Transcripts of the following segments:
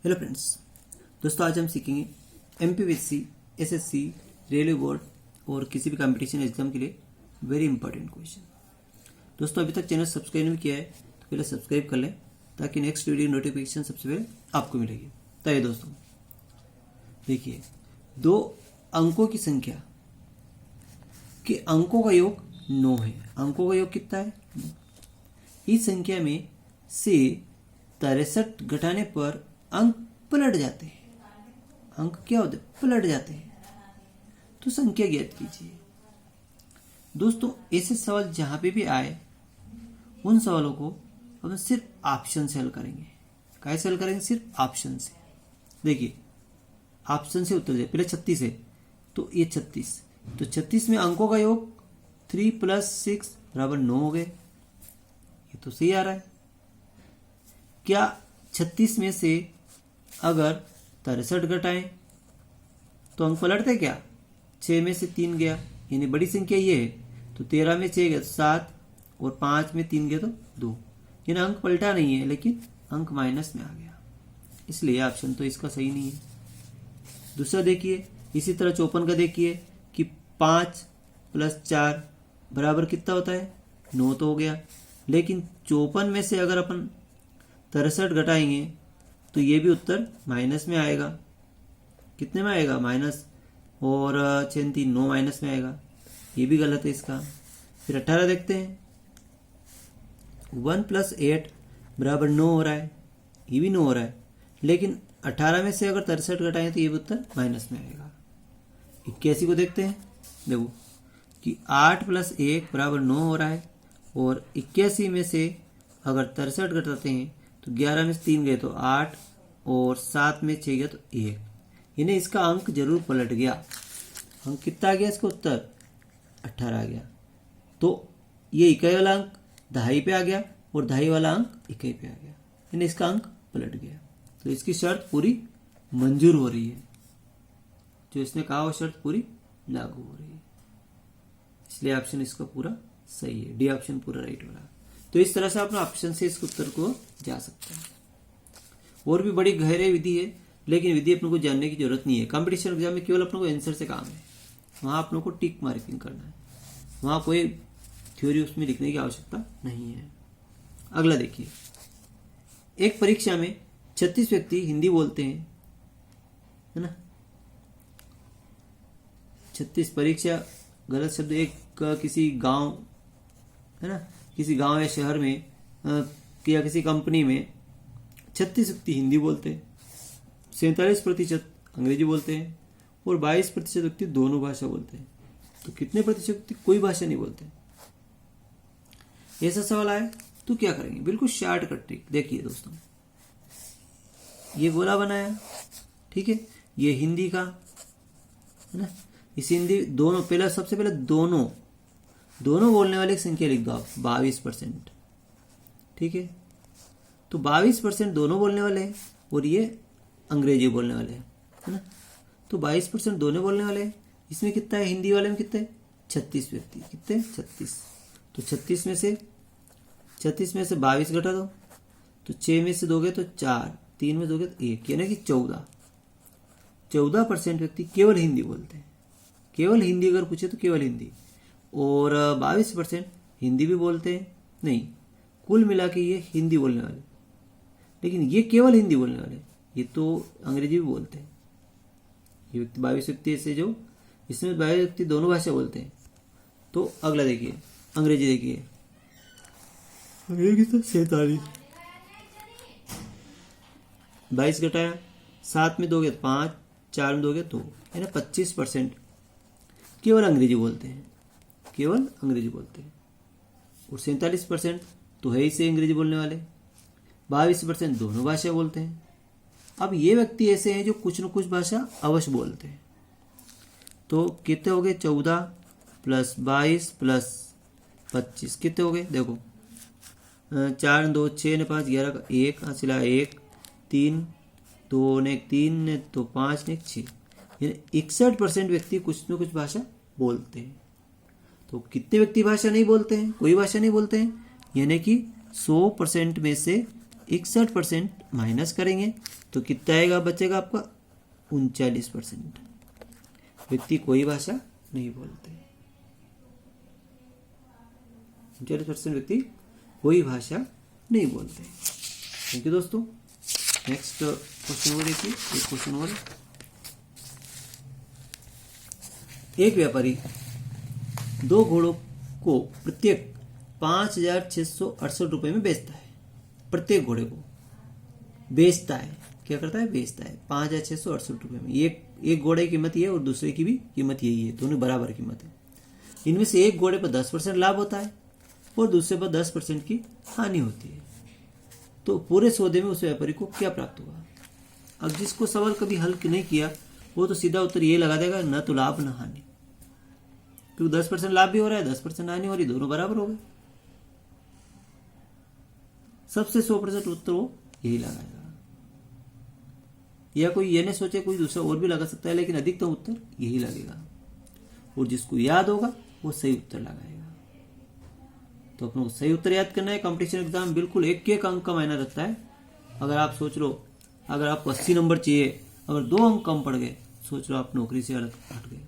Hello friends, दोस्तों आज हम सीखेंगे एमपीएससी, एसएससी, रेलवे बोर्ड और किसी भी कंपटीशन एग्जाम के लिए वेरी इंपॉर्टेंट क्वेश्चन। दोस्तों अभी तक चैनल सब्सक्राइब नहीं किया है तो पहले सब्सक्राइब कर लें ताकि नेक्स्ट वीडियो नोटिफिकेशन सबसे पहले आपको मिलेगी। तो ये दोस्तों देखिए, 2 अंकों की संख्या के अंकों का योग 9 है। अंकों का योग कितना है? इस संख्या में से 63 घटाने पर अंक पलट जाते हैं। अंक क्या होते हैं? पलट जाते हैं। तो संख्या ज्ञात कीजिए। दोस्तों ऐसे सवाल जहां पे भी आए उन सवालों को हम सिर्फ ऑप्शन से हल करेंगे। कैसे हल करेंगे? सिर्फ ऑप्शन से। देखिए ऑप्शन से उत्तर दे। पहले 36 है तो ये 36, तो 36 में अंकों का योग 3 + 6 = 9 हो गए। ये तो सही आ रहा है। क्या 36 में से अगर 63 घटाएं तो अंक पलटते क्या? 6 में से 3 गया, यानी बड़ी संख्या ये है, तो 13 में 6 गया तो 7 और 5 में 3 गया तो 2, यानी अंक पलटा नहीं है लेकिन अंक माइनस में आ गया, इसलिए ऑप्शन तो इसका सही नहीं है। दूसरा देखिए, इसी तरह 54 का देखिए कि 5 + 4 बराबर कितना होता है? 9 तो हो गया, लेकिन 54 में से अगर अपन 63 घटाएंगे तो ये भी उत्तर माइनस में आएगा। कितने में आएगा? माइनस, और 6 3 9 माइनस में आएगा। ये भी गलत है इसका। फिर 18 देखते हैं, 1 + 8 = 9 हो रहा है, ये भी 9 हो रहा है, लेकिन 18 में से अगर 63 घटाएं तो ये भी उत्तर माइनस में आएगा। 81 को देखते हैं, देखो कि 8 + 1 = 9 हो रहा है, और 81 में से अगर 63 घटाते हैं तो 11 में से 3 गए तो 8 और 7 में 6 गया तो 1, यानी इसका अंक जरूर पलट गया। अंक कितना आ गया? इसका उत्तर 18 आ गया। तो ये इकाई वाला अंक दहाई पे आ गया और दहाई वाला अंक इकाई पे आ गया, यानी इसका अंक पलट गया। तो इसकी शर्त पूरी मंजूर हो रही है, जो इसने कहा वो शर्त पूरी लागू हो रही है, इसलिए ऑप्शन इसका पूरा सही है। डी ऑप्शन पूरा राइट वाला। तो इस तरह से अपने ऑप्शन से इस उत्तर को जा सकते हैं। और भी बड़ी गहरी विधि है, लेकिन विधि अपने को जानने की जरूरत नहीं है। कंपटीशन एग्जाम में केवल अपने को आंसर से काम है, वहां अपने को टिक मार्किंग करना है, वहां कोई थ्योरी उसमें लिखने की आवश्यकता नहीं है। अगला देखिए, एक परीक्षा में 36 व्यक्ति हिंदी बोलते हैं, है ना। 36 परीक्षा गलत शब्द, एक किसी गांव, है ना, किसी गांव या शहर में या किसी कंपनी में 36 व्यक्ति हिंदी बोलते हैं, 47% अंग्रेजी बोलते हैं और 22% व्यक्ति दोनों भाषा बोलते हैं। तो कितने प्रतिशत व्यक्ति कोई भाषा नहीं बोलते? ऐसा सवाल आए तो क्या करेंगे? बिल्कुल शॉर्टकट ट्रिक। देखिए दोस्तों, ये गोला बनाया, ठीक है, ये हिंदी का, है ना। इस हिंदी दोनों, पहला सबसे पहले दोनों बोलने वाले की संख्या लिख दो आप, 22%, ठीक है। तो 22% दोनों बोलने वाले हैं और ये अंग्रेजी बोलने वाले हैं, है ना। तो 22% दोनों बोलने वाले हैं, इसमें कितना है? हिंदी वाले में कितने? 36 व्यक्ति। कितने? 36। तो 36 में से 22 घटा दो तो 6 में से 2 गए तो 4, 3 में 2 गए तो 1, यानी कि 14% व्यक्ति केवल हिंदी बोलते हैं। केवल हिंदी अगर पूछे तो केवल हिंदी, और 22% हिंदी भी बोलते हैं, नहीं, कुल मिला के ये हिंदी बोलने वाले, लेकिन ये केवल हिंदी बोलने वाले, ये तो अंग्रेजी भी बोलते हैं। ये व्यक्ति 22 व्यक्ति ऐसे जो, इसमें 22 व्यक्ति दोनों भाषा बोलते हैं। तो अगला देखिए, अंग्रेजी देखिए, अंग्रेजी तो 47, 22 घटाया, 7 में 2 गए 5, 4 में 2 गए 2, यानी 25% केवल अंग्रेजी बोलते हैं, केवल अंग्रेजी बोलते हैं। और 47% तो है ही से अंग्रेजी बोलने वाले, 22% दोनों भाषा बोलते हैं। अब ये व्यक्ति ऐसे हैं जो कुछ न कुछ भाषा अवश्य बोलते हैं। तो कितने हो गए? 14 + 22 + 25 कितने हो गए? देखो 4 2 6 ने 5 11 का 1 हासिला 1 3 2 ने 3 ने तो 5 ने 6, यानी 61% व्यक्ति कुछ न कुछ भाषा बोलते हैं। तो कितने व्यक्ति भाषा नहीं बोलते हैं? कोई भाषा नहीं बोलते हैं, यानी कि 100% में से 61% माइनस करेंगे तो कितना आएगा, बचेगा आपका 39%। व्यक्ति कोई भाषा नहीं बोलते। 39% व्यक्ति कोई भाषा नहीं बोलते। थैंक यू दोस्तों। नेक्स्ट क्वेश्चन और देखिए, एक क्वेश्चन और। एक व्यापारी 2 घोड़ों को प्रत्येक 5,668 रुपए में बेचता है। प्रत्येक घोड़े को बेचता है, क्या करता है, बेचता है 5,668 रुपए में। एक घोड़े की कीमत ये और दूसरे की भी कीमत यही है, दोनों बराबर कीमत है। इनमें से एक घोड़े पर 10% लाभ होता है और दूसरे पर 10% की हानि होती है। तो पूरे सौदे में उस व्यापारी को क्या प्राप्त होगा। अब जिसको सवाल कभी हल नहीं किया वो तो सीधा उत्तर ये लगा देगा, न तो लाभ न हानि, क्योंकि 10% लाभ भी हो रहा है, 10% हानि हो रही, दोनों बराबर हो गए। सबसे 100% उत्तर वो यही लगाएगा। या कोई ये नहीं सोचे कोई दूसरा और भी लगा सकता है, लेकिन अधिकतम उत्तर यही लगेगा। और जिसको याद होगा वो सही उत्तर लगाएगा। तो अपने को सही उत्तर याद करना है। कंपटीशन एग्जाम बिल्कुल एक एक अंक का मायना रखता है। अगर आप सोच लो, अगर आपको 80 नंबर चाहिए, अगर 2 अंक कम पड़ गए, सोच लो आप नौकरी से हट गए।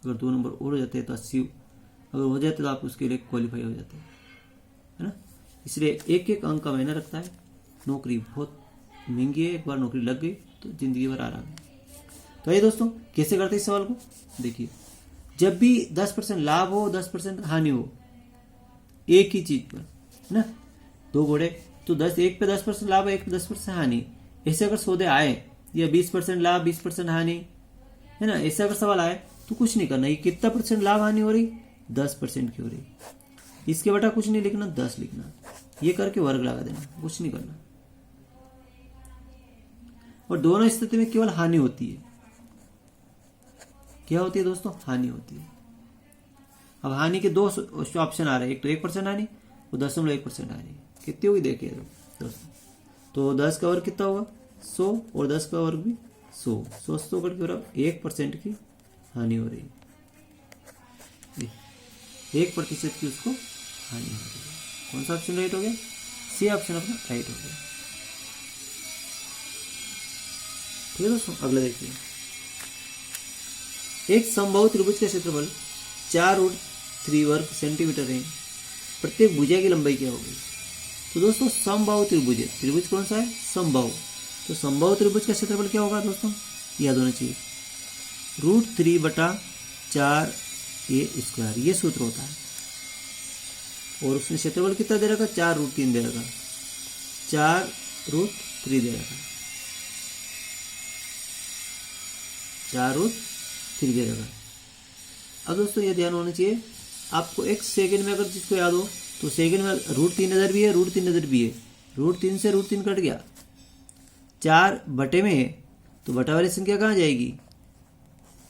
अगर 2 नंबर और हो जाते हैं तो 80, अगर हो जाते तो आप उसके लिए क्वालिफाई हो जाते हैं, है ना। इसलिए एक एक अंक का मायना रखता है। नौकरी बहुत महंगी है, एक बार नौकरी लग गई तो जिंदगी भर आराम है। तो ये दोस्तों कैसे करते हैं इस सवाल को, देखिए। जब भी 10% लाभ हो, 10% हानि हो एक ही चीज पर, है ना, 2 घोड़े, तो एक पे 10% लाभ है, एक पे 10% हानि, ऐसे अगर सौदे आए, या 20% लाभ 20% हानि, है ना, ऐसे अगर सवाल आए तो कुछ नहीं करना। ये कितना % लाभ हानि हो रही, 10% की हो रही, इसके बटा कुछ नहीं लिखना, 10 लिखना, ये करके वर्ग लगा देना, कुछ नहीं करना। और दोनों स्थिति में केवल हानि होती है। क्या होती है दोस्तों, हानि होती है। अब हानि के 2 ऑप्शन आ रहे हैं, एक तो 1% हानि और 0.1% हानि। कितनी होगी देखिए दोस्तों, तो 10 का वर्ग कितना होगा, 100, और 10 का वर्ग भी 100, 100 करके बराबर 1% की हानि हो रही है। 1% की उसको हानि हो रही है। कौन सा ऑप्शन राइट हो गया, सी ऑप्शन अपना राइट हो गया। ठीक है दोस्तों, अगला देखिए। एक समबाहु त्रिभुज का क्षेत्रफल 4√3 वर्ग सेंटीमीटर है। प्रत्येक भुजा की लंबाई क्या होगी। तो दोस्तों समबाहु त्रिभुज है, त्रिभुज कौन सा है, समबाहु। तो समबाहु त्रिभुज का क्षेत्रफल क्या होगा दोस्तों, याद होना चाहिए, √3/4a², ये सूत्र होता है। और उसने क्षेत्रफल कितना दे रखा, 4√3 दे रखा, 4√3 दे रखा, 4√3 दे रखा। अब दोस्तों ये ध्यान होना चाहिए आपको, एक सेकंड में अगर जिसको याद हो तो सेकंड में √3 इधर भी है, √3 इधर भी है, √3 से √3 कट गया, 4 बटे में है तो बटा वाली संख्या कहाँ जाएगी,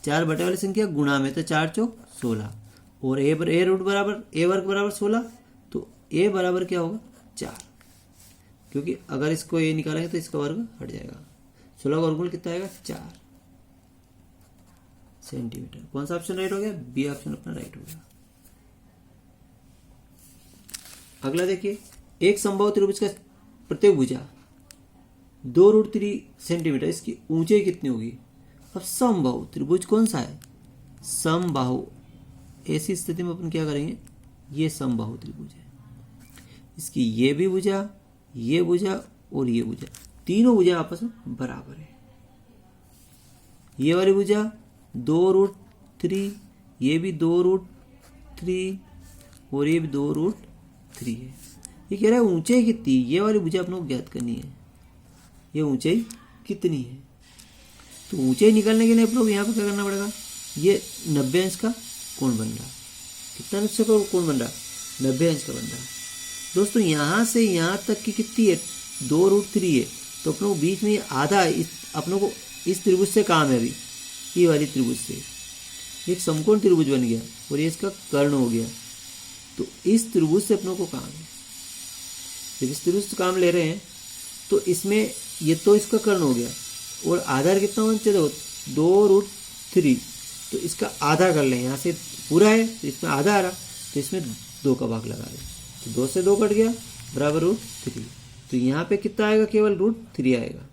4 बटे वाली संख्या गुणा में, तो 4 चौक 16, और a वर्ग बराबर 16, तो a बराबर क्या होगा, 4, क्योंकि अगर इसको a निकालेंगे तो इसका वर्ग हट जाएगा। 16 का वर्गमूल कितना आएगा, 4 सेंटीमीटर। कौन सा ऑप्शन राइट हो गया, बी ऑप्शन अपना राइट हो गया। अगला देखिए, एक समबाहु त्रिभुज का प्रत्येक भुजा 2√3 सेंटीमीटर, इसकी ऊंचाई कितनी होगी। अब समबाहु त्रिभुज कौन सा है, समबाहु, ऐसी स्थिति में अपन क्या करेंगे, ये समबाहु त्रिभुज है, इसकी ये भी भुजा, ये भुजा और ये भुजा, तीनों भुजा आपस में बराबर है। ये वाली भुजा 2√3, ये भी 2√3 और ये भी 2√3 है। ये कह रहा है ऊंचाई कितनी, ये वाली भुजा अपने को ज्ञात करनी है, ये ऊंचाई कितनी है। तो ऊंचाई निकालने के लिए आप लोग यहाँ पर क्या करना पड़ेगा, ये 90 अंश का कोण बन रहा, कितना अंश का कोण बन रहा, 90 अंश का बन रहा। दोस्तों यहाँ से यहाँ तक की कितनी है, 2√3 है, तो अपनों को बीच में आधा, अपनों को इस त्रिभुज से काम है, अभी ये वाली त्रिभुज से एक समकोण त्रिभुज बन गया और ये इसका कर्ण हो गया। तो इस त्रिभुज से अपनों को काम है, जब इस त्रिभुज से काम ले रहे हैं तो इसमें ये तो इसका कर्ण हो गया, और आधार कितना होना चाहिए, 2√3, तो इसका आधा कर लें, यहाँ से पूरा है तो इसमें आधा आ रहा, तो इसमें 2 का भाग लगा दें, तो 2 से 2 कट गया बराबर √3, तो यहाँ पे कितना आएगा, केवल √3 आएगा।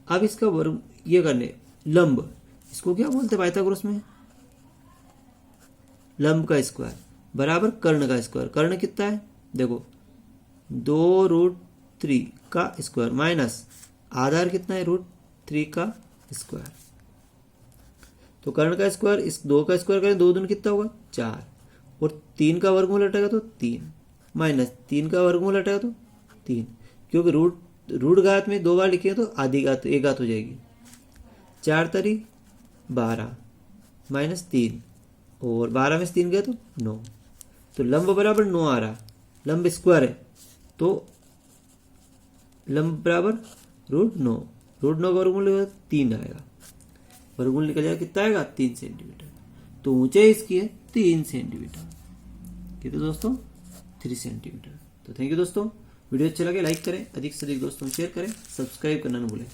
अब इसका वर्ग ये करने, लंब, इसको क्या बोलते हैं पाइथागोरस में, लंब का स्क्वायर बराबर कर्ण का स्क्वायर। कर्ण कितना है, देखो 2√3 का स्क्वायर माइनस आधार कितना है, √3 का स्क्वायर। तो कर्ण का स्क्वायर, इस 2 का स्क्वायर करें, 2 दूनी कितना होगा 4, और 3 का वर्गमूल हटेगा तो 3, माइनस 3 का वर्गमूल हटेगा तो 3, क्योंकि रूट घात में 2 बार लिखेंगे तो आधी घात, एक घात हो जाएगी। 4 तारी 12 माइनस 3, और 12 में से 3 गया तो 9। तो लंब बराबर 9 आ रहा, लंब स्क्वायर है तो लंब बराबर √9, √9 का वर्गमूल 3 आएगा, वर्गमूल निकल जाएगा, कितना आएगा 3 सेंटीमीटर। तो ऊंचाई इसकी है 3 सेंटीमीटर, कितने दोस्तों 3 सेंटीमीटर। तो थैंक यू दोस्तों, वीडियो अच्छा लगे लाइक करें, अधिक से अधिक दोस्तों शेयर करें, सब्सक्राइब करना न भूलें।